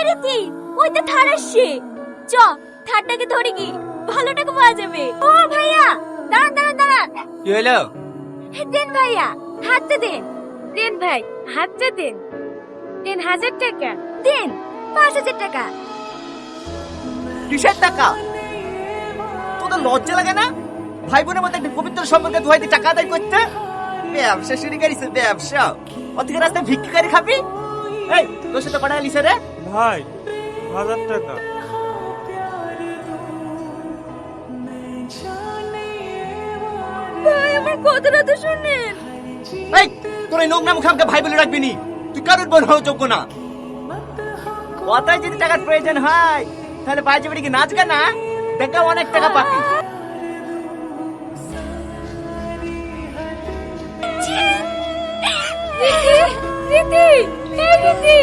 রীতি, ওই তো থার আসছে। চ, থারটাকে ধরে কি ভালো টাকা পাওয়া যাবে। ও ভাইয়া, দাঁড়ান দাঁড়ান দাঁড়ান। কি হলো? দেন ভাইয়া, হাতটা দেন। দেন ভাই, হাতটা দেন। দেন 1000 টাকা। দেন 5000 টাকা। কিসের টাকা? তোদের লজ্জা লাগে না? ভাই বোনের মধ্যে একটা পবিত্র সম্পর্কে ধোয়াই দিয়ে টাকা আদায় করতে? ব্যবসা শুরু করিস, ব্যবসা। অতিকে রাস্তায় ভিক্ষারি খাবি? এই, তোর সাথে কটা লিসে রে? ভাই 1000 টাকা। ভাই আমার কথাটা তো শুনেন। এই, তোর এই নোংরা মুখে আমাকে ভাই বলে রাখবি নি। তুই কারোর বোন হওয়া যোগ্য না। কথায় যদি টাকার প্রয়োজন হয় তাহলে বাড়ি বাড়ি কি নাচ গানা দেখা অনেক টাকা পাবি। রীতি, রীতি, রীতি।